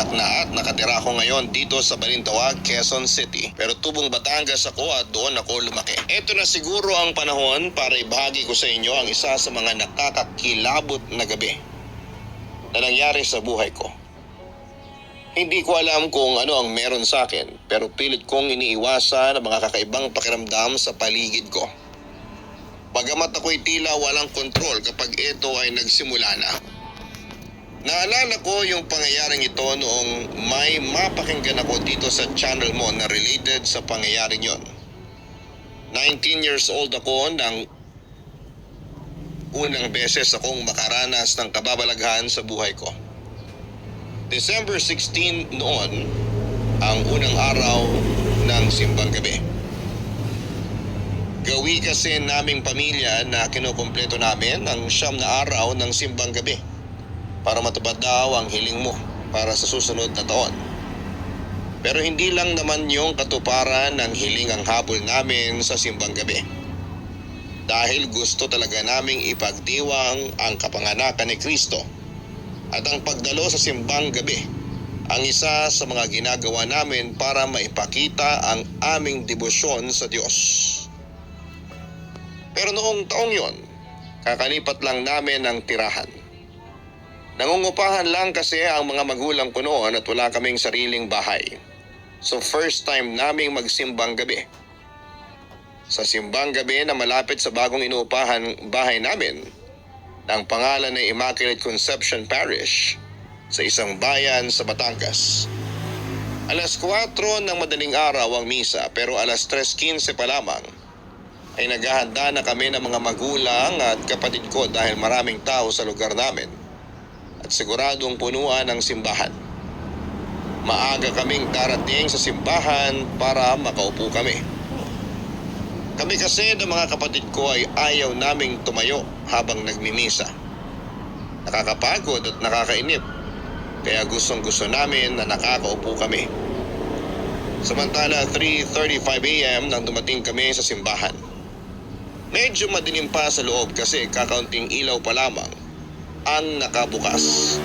anak na at nakatira ako ngayon dito sa Balintawak, Quezon City. Pero tubong Batangas ako at doon ako lumaki. Ito na siguro ang panahon para ibahagi ko sa inyo ang isa sa mga nakakakilabot na gabi na nangyari sa buhay ko. Hindi ko alam kung ano ang meron sa akin, pero pilit kong iniiwasan ang mga kakaibang pakiramdam sa paligid ko. Bagamat ako'y tila walang kontrol kapag ito ay nagsimula na. Naalala ko yung pangyayaring ito noong may mapakinggan ako dito sa channel mo na related sa pangyayaring yon. 19 years old ako nang unang beses akong makaranas ng kababalaghan sa buhay ko. December 16 noon ang unang araw ng simbang gabi. Gawi kasi naming pamilya na kinukumpleto namin ang 9 na araw ng simbang gabi para matupad daw ang hiling mo para sa susunod na taon. Pero hindi lang naman yung katuparan ng hiling ang habol namin sa simbang gabi. Dahil gusto talaga naming ipagdiwang ang kapanganakan ni Kristo at ang pagdalo sa simbang gabi ang isa sa mga ginagawa namin para maipakita ang aming debosyon sa Diyos. Pero noong taong yon, kakalipat lang namin ng tirahan. Nangungupahan lang kasi ang mga magulang ko noon at wala kaming sariling bahay. So first time naming magsimbang gabi. Sa simbang gabi na malapit sa bagong inuupahan bahay namin, na ang pangalan ay Immaculate Conception Parish sa isang bayan sa Batangas. Alas 4 ng madaling araw ang misa pero alas 3:15 pa lamang ay naghahanda na kami ng mga magulang at kapatid ko dahil maraming tao sa lugar namin. At siguradong punuan ang simbahan. Maaga kaming darating sa simbahan para makaupo kami. Kami kasi ng mga kapatid ko ay ayaw naming tumayo habang nagmimisa. Nakakapagod at nakakainip, kaya gustong-gusto namin na nakakaupo kami. Samantala 3:35 a.m. nang dumating kami sa simbahan. Medyo madilim pa sa loob kasi kakaunting ilaw pa lamang ang nakabukas.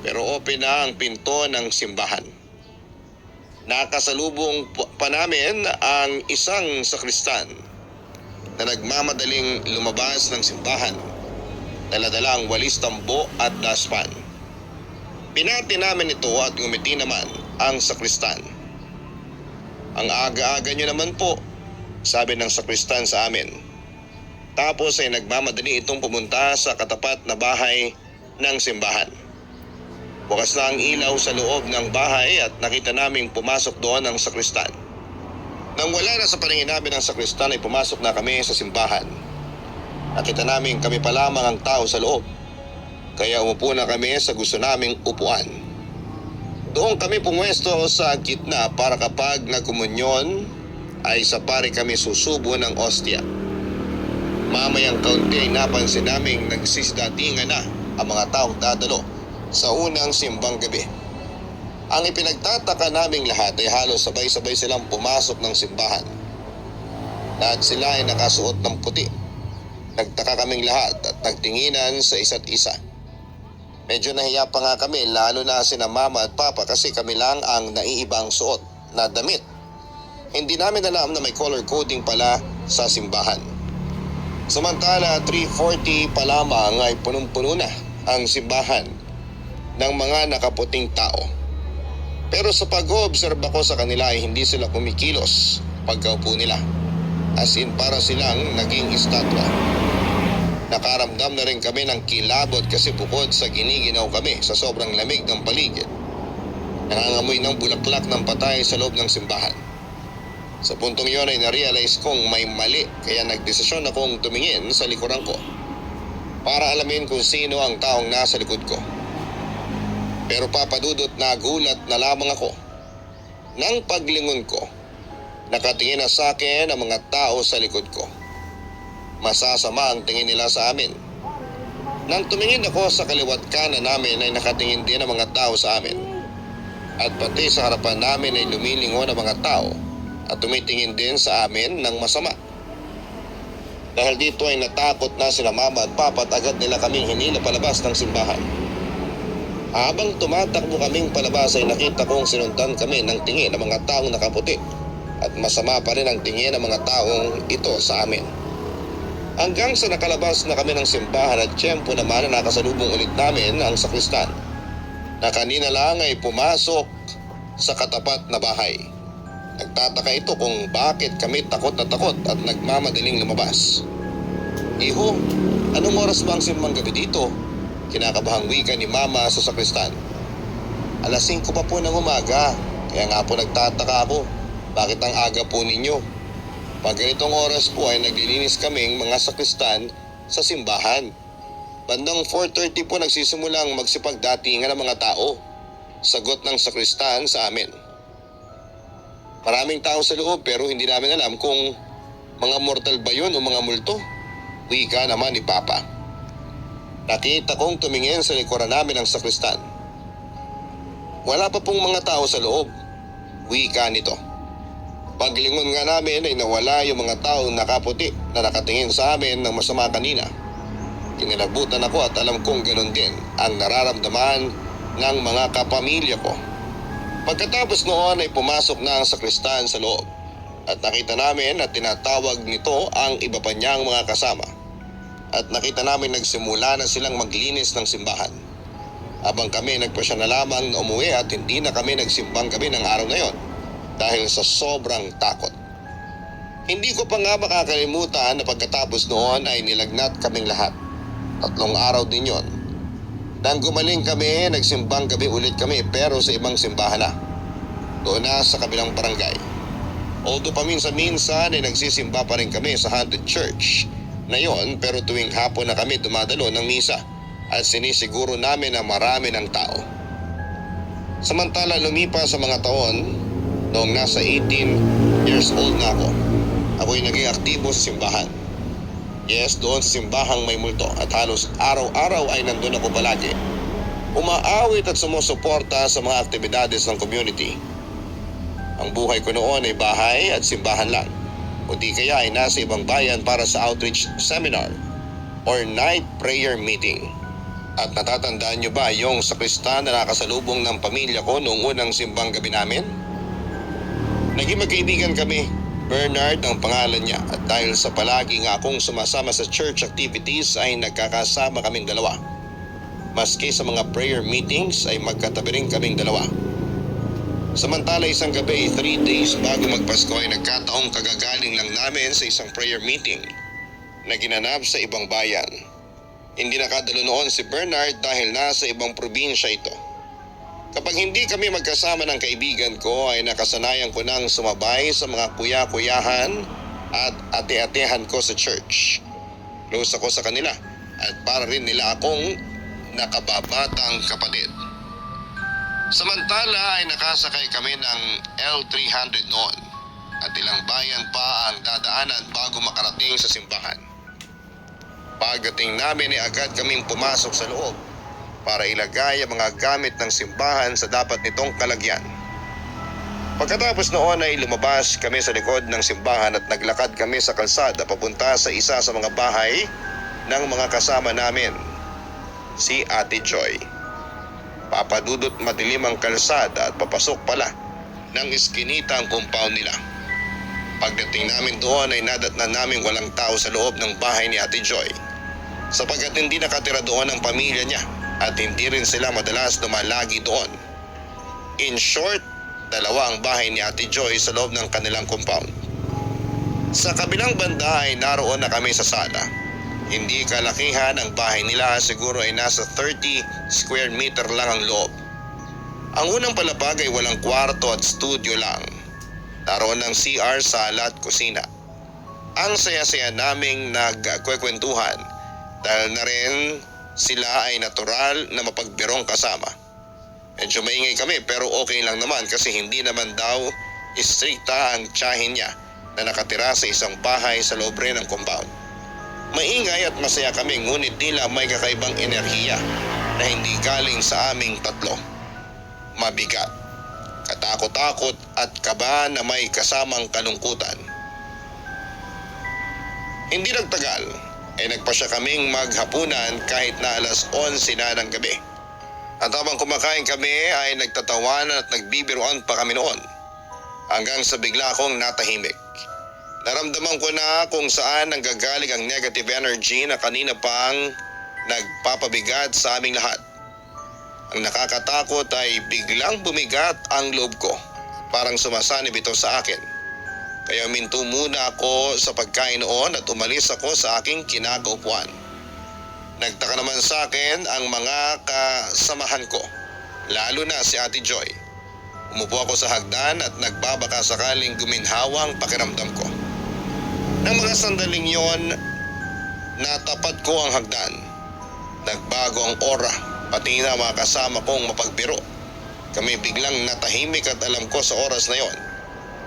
Pero open na ang pinto ng simbahan. Nakasalubong pa namin ang isang sakristan na nagmamadaling lumabas ng simbahan, dala-dala ang walis tambo at daspan. Pinati namin ito at ngumiti naman ang sakristan. Ang aga-aga nyo naman po, sabi ng sakristan sa amin. Tapos ay nagmamadali itong pumunta sa katapat na bahay ng simbahan. Bukas na ang ilaw sa loob ng bahay at nakita naming pumasok doon ang sakristan. Nang wala na sa paningin namin ang sakristan ay pumasok na kami sa simbahan. Nakita namin kami pa lamang ang tao sa loob. Kaya umupo na kami sa gusto naming upuan. Doon kami pumwesto sa gitna para kapag nagkumunyon ay sa pare kami susubo ng ostya. Mamayang kaunti ay napansin naming nagsisdatingan na ang mga taong dadalo sa unang simbang gabi. Ang ipinagtataka naming lahat ay halos sabay-sabay silang pumasok ng simbahan. Lahat sila ay nakasuot ng puti. Nagtaka kaming lahat at nagtinginan sa isa't isa. Medyo nahiya pa nga kami lalo na sina mama at papa kasi kami lang ang naiibang suot na damit. Hindi namin alam na may color coding pala sa simbahan. Samantala 3:40 pa lamang ay punong-puno na ang simbahan ng mga nakaputing tao. Pero sa pag-oobserba ko sa kanila ay hindi sila kumikilos pagkaupo nila. As in para silang naging estatwa. Nakaramdam na rin kami ng kilabot kasi bukod sa giniginaw kami sa sobrang lamig ng paligid, nangangamoy ng bulaklak ng patay sa loob ng simbahan. Sa puntong yon ay narealize kong may mali kaya nagdesisyon akong tumingin sa likuran ko para alamin kung sino ang taong nasa likod ko. Pero papadudot nagulat na lamang ako. Nang paglingon ko, nakatingin na sa akin ang mga tao sa likod ko. Masasama ang tingin nila sa amin. Nang tumingin ako sa kaliwat kanan namin ay nakatingin din ang mga tao sa amin. At pati sa harapan namin ay lumilingon ang mga tao at tumitingin din sa amin ng masama. Dahil dito ay natakot na sila mama at papa at agad nila kaming hinila palabas ng simbahan. Habang tumatakbo kaming palabas ay nakita kong sinundan kami ng tingin ng mga taong nakaputi at masama pa rin ang tingin ng mga taong ito sa amin. Hanggang sa nakalabas na kami ng simbahan at tiyempo naman na nakasalubong ulit namin ang sakristan na kanina lang ay pumasok sa katapat na bahay. Nagtataka ito kung bakit kami takot at nagmamadaling lumabas. Iho, anong oras ba ang simbang gabi dito? Kinakabahang wika ni Mama sa sakristan. 5:00 pa po ng umaga, kaya nga po nagtataka ako. Bakit ang aga po ninyo? Pag ganitong oras po ay naglilinis kaming mga sakristan sa simbahan. Bandang 4:30 po nagsisimulang magsipagdatingan ng mga tao. Sagot ng sakristan sa amin. Maraming tao sa loob pero hindi namin alam kung mga mortal ba yun o mga multo. Wika naman ni Papa. Nakita kong tumingin sa likuran namin ang sakristan. Wala pa pong mga tao sa loob. Wika nito. Paglingon nga namin ay nawala yung mga taong nakaputi na nakatingin sa amin ng masama kanina. Kinilabutan ako at alam kong ganun din ang nararamdaman ng mga kapamilya ko. Pagkatapos noon ay pumasok na ang sakristan sa loob at nakita namin at tinatawag nito ang iba pa niyang mga kasama. At nakita namin nagsimula na silang maglinis ng simbahan. Habang kami nagpasya na lamang na umuwi at hindi na kami nagsimbang gabi ng araw na yon dahil sa sobrang takot. Hindi ko pa nga makakalimutan na pagkatapos noon ay nilagnat kaming lahat. 3 araw din yon. Nang gumaling kami, nagsimbang gabi ulit kami pero sa ibang simbahan na. Doon na sa kabilang barangay. Although paminsan-minsan ay nagsisimba pa rin kami sa haunted church na yon pero tuwing hapon na kami dumadalo ng misa at sinisiguro namin na marami ng tao. Samantala lumipas sa mga taon, noong nasa 18 years old na ako, ako'y naging aktibo sa simbahan. Yes, doon sa simbahang may multo at halos araw-araw ay nandun ako palagi. Umaawit at sumusuporta sa mga aktibidades ng community. Ang buhay ko noon ay bahay at simbahan lang. O di kaya ay nasa ibang bayan para sa outreach seminar or night prayer meeting. At natatandaan niyo ba yung sakristan na nakasalubong ng pamilya ko noong unang simbang gabi namin? Naging magkaibigan kami. Bernard ang pangalan niya at dahil sa palagi nga akong sumasama sa church activities ay nagkakasama kaming dalawa. Maski sa mga prayer meetings ay magkatabi rin kaming dalawa. Samantala isang gabi, 3 days bago magpasko ay nagkataong kagagaling lang namin sa isang prayer meeting na ginanap sa ibang bayan. Hindi nakadalo noon si Bernard dahil nasa ibang probinsya ito. Kapag hindi kami magkasama ng kaibigan ko ay nakasanayan ko nang sumabay sa mga kuya-kuyahan at ate-atehan ko sa church. Close ako sa kanila at para rin nila akong nakababatang kapatid. Samantala ay nakasakay kami ng L300 noon at ilang bayan pa ang dadaanan bago makarating sa simbahan. Pagdating namin ay agad kaming pumasok sa loob para ilagay ang mga gamit ng simbahan sa dapat nitong kalagyan. Pagkatapos noon ay lumabas kami sa likod ng simbahan at naglakad kami sa kalsada papunta sa isa sa mga bahay ng mga kasama namin, si Ate Joy. Papadudot madilim ang kalsada at papasok pala ng iskinita ang compound nila. Pagdating namin doon ay nadatnan namin walang tao sa loob ng bahay ni Ate Joy sapagkat hindi nakatira doon ang pamilya niya at hindi rin sila madalas dumalagi doon. In short, 2 ang bahay ni Ate Joy sa loob ng kanilang compound. Sa kabilang banda ay naroon na kami sa sala. Hindi kalakihan ang bahay nila, siguro ay nasa 30 square meter lang ang loob. Ang unang palapag ay walang kwarto at studio lang. Naroon ng CR, sala at kusina. Ang saya-saya naming nagkwekwentuhan dahil na rin sila ay natural na mapagbirong kasama. Medyo maingay kami pero okay lang naman kasi hindi naman daw istrikta ang tiyahin niya na nakatira sa isang bahay sa loob rin ng compound. Maingay at masaya kami ngunit tila may kakaibang enerhiya na hindi galing sa aming tatlo. Mabigat, katakot-takot at kaba na may kasamang kalungkutan. Hindi nagtagal ay nagpasya kaming maghapunan kahit na 11:00 na ng gabi. At habang kumakain kami ay nagtatawanan at nagbibiruan pa kami noon. Hanggang sa bigla akong natahimik. Naramdaman ko na kung saan nanggagaling ang negative energy na kanina pang nagpapabigat sa aming lahat. Ang nakakatakot ay biglang bumigat ang loob ko. Parang sumasanib ito sa akin. Kaya minto muna ako sa pagkain noon at umalis ako sa aking kinakaupuan. Nagtaka naman sa akin ang mga kasamahan ko, lalo na si Ate Joy. Umupo ako sa hagdan at nagbabaka sakaling guminhawa ang pakiramdam ko. Nang mga sandaling yon, natapat ko ang hagdan. Nagbago ang aura, pati na mga kasama kong mapagbiro. Kami biglang natahimik at alam ko sa oras na yon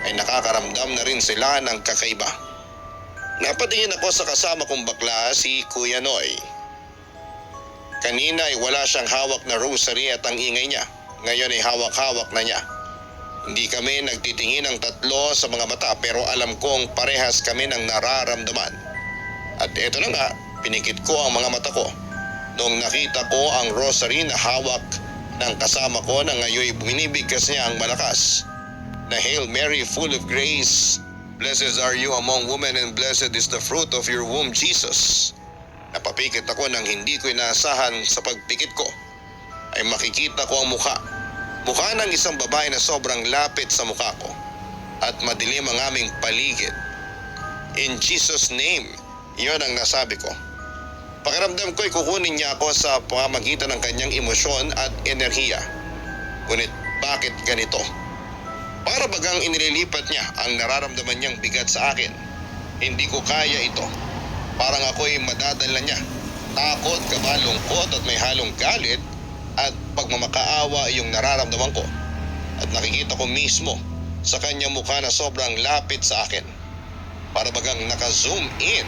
ay nakakaramdam na rin sila ng kakaiba. Napatingin ako sa kasama kong bakla, si Kuya Noy. Kanina ay wala siyang hawak na rosary at ang ingay niya. Ngayon ay hawak-hawak na niya. Hindi kami nagtitingin ng tatlo sa mga mata pero alam kong parehas kami ng nararamdaman. At eto na nga, pinikit ko ang mga mata ko. Noong nakita ko ang rosary na hawak ng kasama ko na ngayon binibigkas niya ang malakas na Hail Mary, full of grace, blessed are you among women and blessed is the fruit of your womb, Jesus. Napapikit ako nang hindi ko inaasahan sa pagpikit ko ay makikita ko ang mukha. Mukha ng isang babae na sobrang lapit sa mukha ko at madilim ang aming paligid. In Jesus' name, iyon ang nasabi ko. Pakiramdam ko ay kukunin niya ako sa pamamagitan ng kanyang emosyon at enerhiya. Ngunit bakit ganito? Para bagang inililipat niya ang nararamdaman niyang bigat sa akin. Hindi ko kaya ito. Parang ako'y madadala niya. Takot, kaba, lungkot at may halong galit at pagmamakaawa yung nararamdaman ko. At nakikita ko mismo sa kanyang mukha na sobrang lapit sa akin. Para bagang naka-zoom in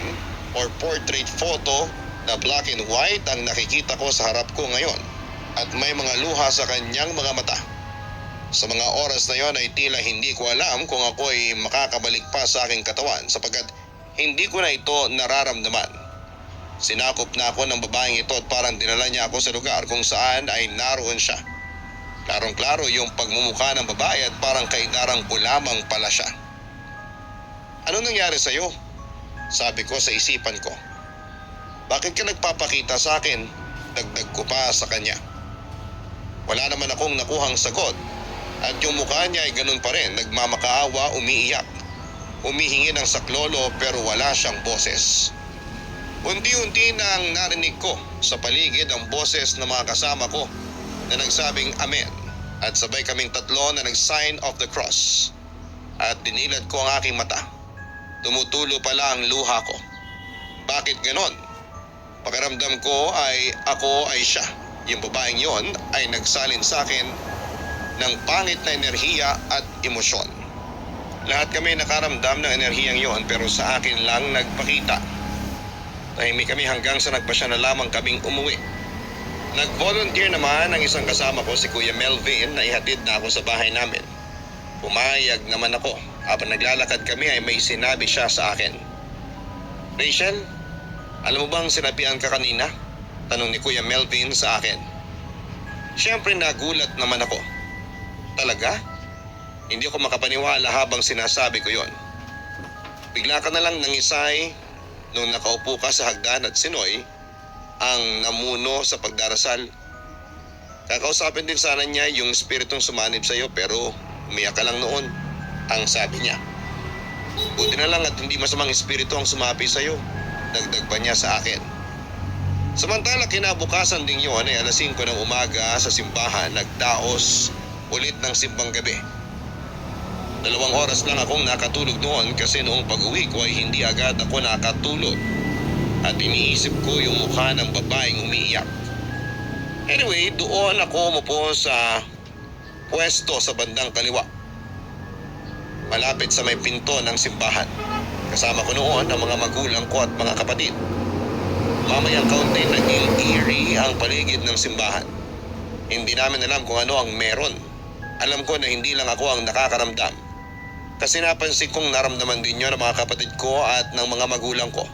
or portrait photo na black and white ang nakikita ko sa harap ko ngayon. At may mga luha sa kanyang mga mata. Sa mga oras na yon ay tila hindi ko alam kung ako ay makakabalik pa sa aking katawan sapagkat hindi ko na ito nararamdaman. Sinakop na ako ng babaeng ito at parang dinala niya ako sa lugar kung saan ay naroon siya. Klarong-klaro yung pagmumukha ng babae at parang kaidarang bulamang pala siya. Ano nangyari sa'yo? Sabi ko sa isipan ko. Bakit ka nagpapakita sa akin? Dagdag ko pa sa kanya. Wala naman akong nakuhang sagot. At yung mukha niya ay ganun pa rin, nagmamakaawa, umiiyak. Humihingi ng saklolo pero wala siyang boses. Unti-unti nang narinig ko sa paligid ang boses ng mga kasama ko na nagsabing amen. At sabay kaming tatlo na nag-sign of the cross. At dinilad ko ang aking mata. Tumutulo pala ang luha ko. Bakit ganon? Pakiramdam ko ay ako ay siya. Yung babaeng yon ay nagsalin sa akin ng pangit na enerhiya at emosyon. Lahat kami nakaramdam ng enerhiyang yon pero sa akin lang nagpakita. Tahimik kami hanggang sa nagpasya na lamang kaming umuwi. Nag-volunteer naman ang isang kasama ko si Kuya Melvin na ihatid na ako sa bahay namin. Pumayag naman ako. Habang naglalakad kami ay may sinabi siya sa akin. Rachel, alam mo bang sinabihan ka kanina? Tanong ni Kuya Melvin sa akin. Siyempre nagulat naman ako. Talaga? Hindi ako makapaniwala habang sinasabi ko yon. Bigla ka na lang nangisay nung nakaupo ka sa hagdan at si Noy ang namuno sa pagdarasal. Kakausapin din sana niya yung espiritong sumanib sa iyo pero umiyak ka lang noon, ang sabi niya. Buti na lang at hindi masamang espiritu ang sumapi sa iyo, dagdag pa niya sa akin. Samantala kinabukasan din yun ay alas 5 ng umaga sa simbahan nagdaos ulit ng simbang gabi. 2 oras lang akong nakatulog noon kasi noong pag-uwi ko ay hindi agad ako nakatulog at iniisip ko yung mukha ng babaeng umiiyak. Anyway, doon ako umupo sa pwesto sa bandang kaliwa, malapit sa may pinto ng simbahan. Kasama ko noon ang mga magulang ko at mga kapatid. Mamayang kaunti naging eerie ang paligid ng simbahan. Hindi namin alam kung ano ang meron. Alam ko na hindi lang ako ang nakakaramdam. Kasi napansin kong naramdaman din yun ng mga kapatid ko at ng mga magulang ko.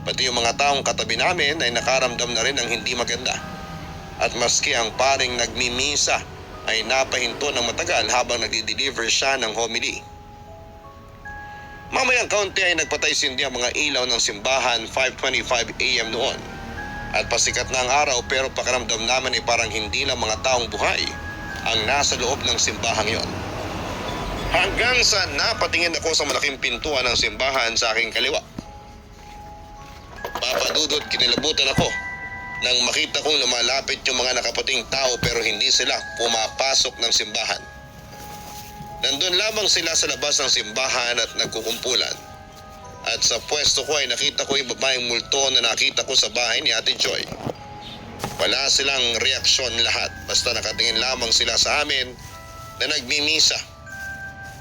Pati yung mga taong katabi namin ay nakaramdam na rin ng hindi maganda. at maski ang paring nagmimisa ay napahinto ng matagal habang nagdi-deliver siya ng homily. Mamayang kaunti ay nagpatay sindi ang mga ilaw ng simbahan 5:25 AM noon. At pasikat na ang araw pero pakiramdam naman ay parang hindi lang mga taong buhay ang nasa loob ng simbahang yon. Hanggang sa napatingin ako sa malaking pintuan ng simbahan sa aking kaliwa. Papadudot kinilabutan ako nang makita kong lumalapit yung mga nakaputing tao pero hindi sila pumapasok ng simbahan. Nandun lamang sila sa labas ng simbahan at nagkukumpulan. At sa pwesto ko ay nakita ko yung babaeng multo na nakita ko sa bahay ni Ate Joy. Wala silang reaksyon lahat, basta nakatingin lamang sila sa amin na nagmimisa.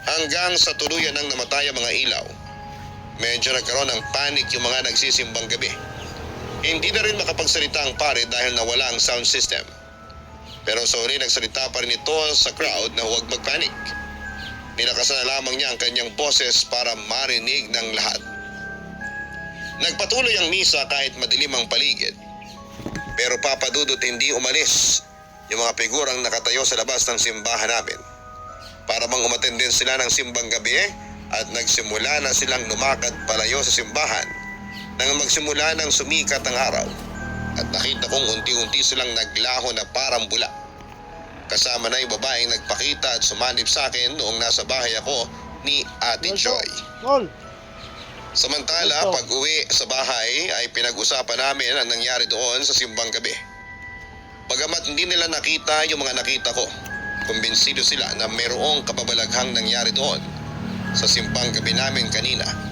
Hanggang sa tuluyan nang namatay ang mga ilaw. Medyo nagkaroon ng panic yung mga nagsisimbang gabi. Hindi na rin makapagsalita ang pare dahil nawala ang sound system. Pero sa uli nagsalita pa rin ito sa crowd na huwag magpanik. Nilakasan na lamang niya ang kanyang boses para marinig ng lahat. Nagpatuloy ang misa kahit madilim ang paligid. Pero papadudot hindi umalis yung mga figurang nakatayo sa labas ng simbahan namin. Para bang umattend din sila ng simbang gabi at nagsimula na silang lumakad palayo sa simbahan nang magsimula ng sumikat ang araw. At nakita kong unti-unti silang naglaho na parang bula. Kasama na yung babaeng nagpakita at sumanib sa akin noong nasa bahay ako ni Ate Joy. Samantala, pag-uwi sa bahay ay pinag-usapan namin ang nangyari doon sa simbang gabi. Bagamat hindi nila nakita yung mga nakita ko, kumbinsido sila na mayroong kababalaghang nangyari doon sa simbang gabi namin kanina.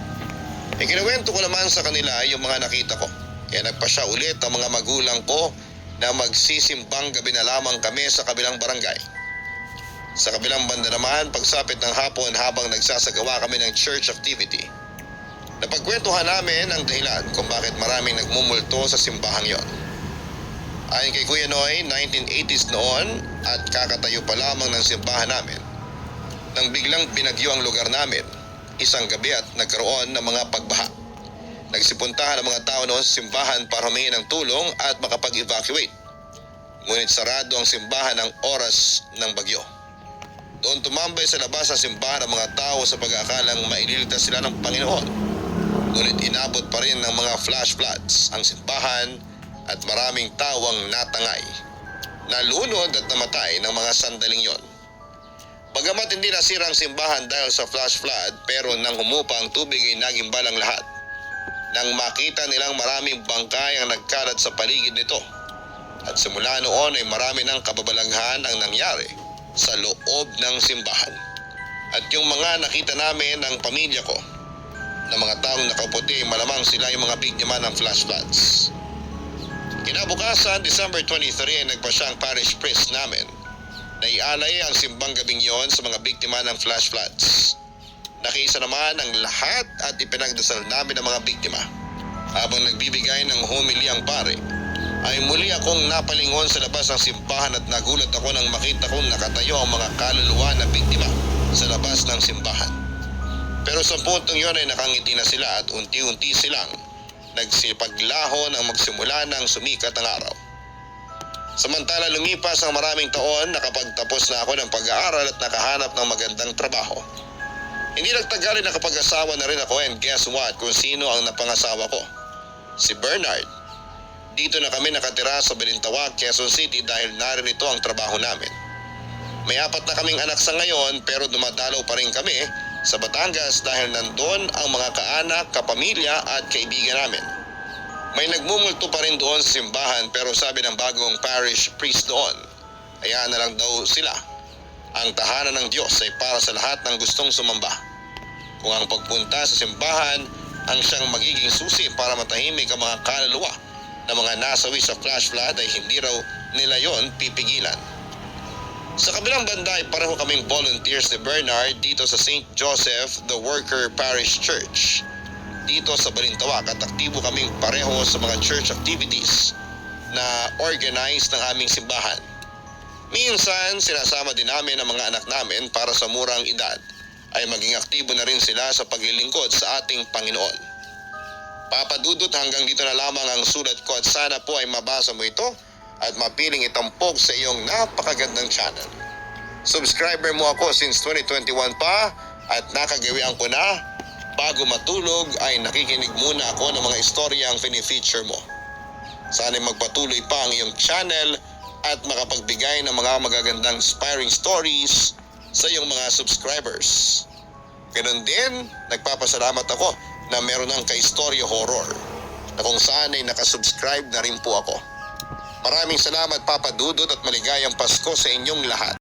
Ikinuwento ko naman sa kanila yung mga nakita ko. Kaya nagpasya ulit ang mga magulang ko na magsisimbang gabi na lamang kami sa kabilang barangay. Sa kabilang banda naman, pagsapit ng hapon habang nagsasagawa kami ng church activity, napagkwentuhan namin ang dahilan kung bakit maraming nagmumulto sa simbahang yon. Ayon kay Kuya Noy, 1980s noon at kakatayo pa lamang ng simbahan namin nang biglang binagyo ang lugar namin isang gabi at nagkaroon ng mga pagbaha. Nagsipuntahan ang mga tao noon sa simbahan para humingi ng tulong at makapag-evacuate. Ngunit sarado ang simbahan ng oras ng bagyo. Doon tumambay sa labas ng simbahan ang mga tao sa pag-aakalang maililigtas sila ng Panginoon. Ngunit inabot pa rin ng mga flash floods ang simbahan at maraming tao ang natangay, nalunod at namatay ng mga sandaling yon. Bagamat hindi nasira ang simbahan dahil sa flash flood, pero nang humupa ang tubig ay naging balang lahat. Nang makita nilang maraming bangkay ang nagkalat sa paligid nito. At simula noon ay marami ng kababalaghan ang nangyari sa loob ng simbahan. At yung mga nakita namin ng pamilya ko, na mga taong nakaputi, malamang sila yung mga biktima ng flash floods. Kinabukasan, December 23 ay nagpasya ang parish priest namin na ialay ang simbang gabing yon sa mga biktima ng flash floods. Nakiisa naman ang lahat at ipinagdasal namin ang mga biktima. Habang nagbibigay ng homily ang pare, ay muli akong napalingon sa labas ng simbahan at nagulat ako nang makita kong nakatayo ang mga kaluluwa na biktima sa labas ng simbahan. Pero sa puntong yon ay nakangiti na sila at unti-unti silang nagsipaglaho nang magsimula ng sumikat ang araw. Samantala lumipas ang maraming taon, nakapagtapos na ako ng pag-aaral at nakahanap ng magandang trabaho. Hindi nagtagal ay nakapag-asawa na rin ako and guess what kung sino ang napangasawa ko? Si Bernard. Dito na kami nakatira sa Balintawak, Quezon City dahil naririto ang trabaho namin. May 4 na kaming anak sa ngayon pero dumadalaw pa rin kami sa Batangas dahil nandun ang mga kaanak, kapamilya at kaibigan namin. May nagmumulto pa rin doon sa simbahan pero sabi ng bagong parish priest doon, hayaan na lang daw sila. Ang tahanan ng Diyos ay para sa lahat ng gustong sumamba. Kung ang pagpunta sa simbahan ang siyang magiging susi para matahimik ang mga kaluluwa na mga nasawi sa flash flood ay hindi raw nila yon pipigilan. Sa kabilang banda ay pareho kaming volunteers ni Bernard dito sa St. Joseph the Worker Parish Church. Dito sa Balintawak at aktibo kaming pareho sa mga church activities na organized ng aming simbahan. Minsan, sinasama din namin ang mga anak namin para sa murang edad ay maging aktibo na rin sila sa paglilingkod sa ating Panginoon. Papadudot hanggang dito na lamang ang sulat ko at sana po ay mabasa mo ito at mapiling itampok sa iyong napakagandang channel. Subscriber mo ako since 2021 pa at nakagawian ko na bago matulog ay nakikinig muna ako ng mga istoryang fini-feature mo. Sana'y magpatuloy pa ang iyong channel at makapagbigay ng mga magagandang inspiring stories sa iyong mga subscribers. Ganon din, nagpapasalamat ako na meron ng ka-istorya horror na kung saan ay nakasubscribe na rin po ako. Maraming salamat Papa Dudut at maligayang Pasko sa inyong lahat.